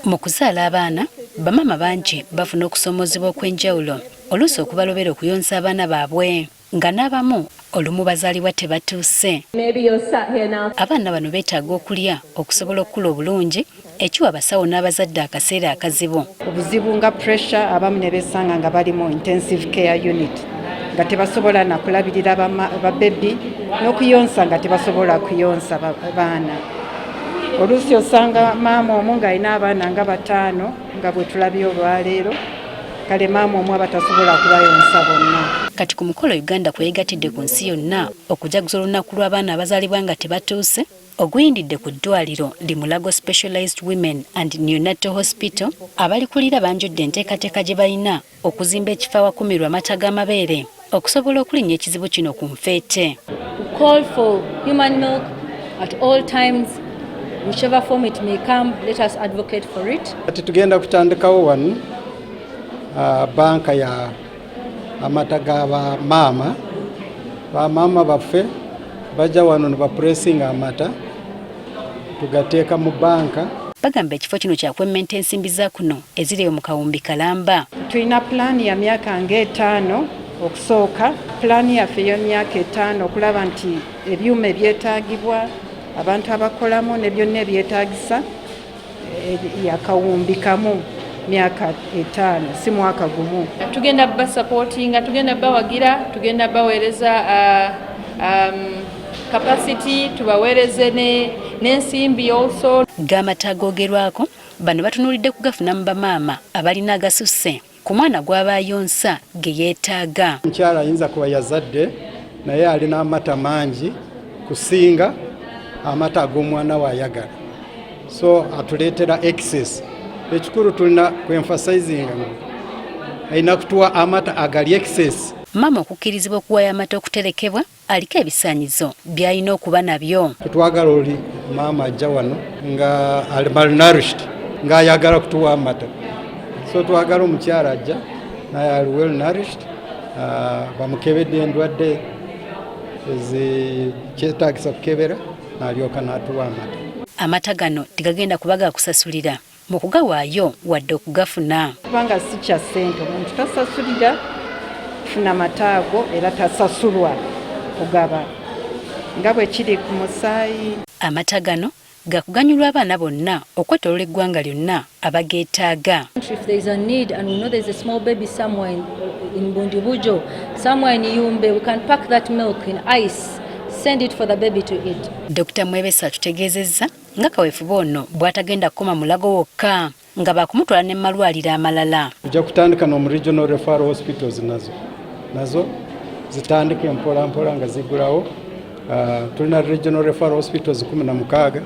Mu kuzaala abaana bamama bangi bafuna okusomozebwa okw'enjawulo oluusi okubalobera okuyonsa abaana baabwe nga n'abamu olumu bazaalibwa tebatuuse. Abaana bano beetaaga okulya okusobola okukula obulungi ekiwa abasawo n'abazadde akaseera akazibu. Obuzibu nga pressure abamu ne beesanga nga bali mu intensive care unit nga tebasobola na kulabirira babebi n'okuyonsa nga tebasobola kuyonsa baana. Oluusi osanga maama omu ng'alina abaana nga 5 nga bwe tulabye olwaleero kale maama omu abatasobola kubayonsa bonna. Kati ku mukolo Uganda kweyegatidde ku nsi yonna okujaguza olunaku lw'abaana abazaalibwa nga tebatuuse oguyindidde ku ddwaliro li Mulago Specialized Women and Neonatal Hospital abalikulira banjudde enteekateeka gye balina okuzimba ekifo awakumirwa amata g'amabeere okusobola okulinnya ekizibu kino ku nfeete. Call for human milk at all times. Whichever form it may come, let us advocate for it. Ati tugenda kutandikawo wano banka ya amata g'aba maama. Ba maama baffe bajja wano ne bapuresinga amata tugateeka mu banka. Bagamba ekifo kino kyakwemmenta ensimbi za kuno eziri mu kawumbi kalamba. Tulina pulaani ya myaka nga 5 okusooka. Pulaani yaffe y'emyaka 5 okulaba nti ebyuma ebyetaagibwa abantu abakolamu ne byonna ebyetaagisa yakawumbi kamu myaka 5 si mwaka gumu. Tugenda ba supporting, tugenda bawagira, tugenda baweereza capacity, tubaweereze n'ensimbi also. G'amata agogerwako bano batunuulidde kugafuna mu bamaama abalina agasusse ku mwana gw'abayonsa ge yeetaaga. Mukyala ayinza kuba yazadde naye alina amata mangi kusinga amata ag'omwana w'ayagala, so atuleetera excess. Ekikulu tulina kwemfasayizinga alina kutuwa amata agali excess. Maama okukkirizibwa okuwayo amata okuterekebwa aliko ebisaanyizo by'alina okuba nabyo. Twagala oli maama ajja wano nga ali malnourished ng'ayagala kutuwa amata, so twagala omukyala ajja naye ali well nourished, bamukebedde endwadde kyetaagisa kukebera n'alyoka n'atuwa amata. Amata gano tegagenda kuba gakusasulira mu kugawaayo wadde okugafuna. Kubanga si kya ssente, omuntu tasasulira kufuna mata ago era tasasulwa kugaba nga bwe kiri ku musaayi. Amata gano gakuganyulwa abaana bonna okwetoolola eggwanga lyonna abageetaaga. If there is a need and we know there is a small baby somewhere in Bundibujo, somewhere in Yumbe, we can pack that milk in ice, send it for the baby to eat. Dr. Mwebesa atutegeezezza nga kaweefube ono bw'atagenda kukoma Mulago wokka nga bakumutwala ne malwaliro amalala. Tujja kutandika no mu regional referral hospitals nazo zitandike mpola mpola nga zigulawo. Tulina regional referral hospitals 16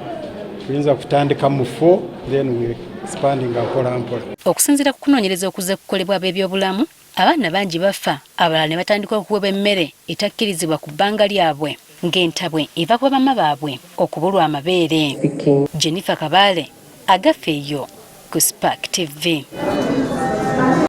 tuyinza kutandika mu 4 then we expanding mpola mpola. Okusinziira ku kunoonyereza okuze kukolebwa ab'ebyobulamu abaana bangi bafa abalala ne batandika okuweebwa emmere etakkirizibwa ku bbanga lyabwe ng'entabwe eva ku bamama baabwe okubulwa amabeere. Jennifer Kabale agaffe eyo ku Spark TV.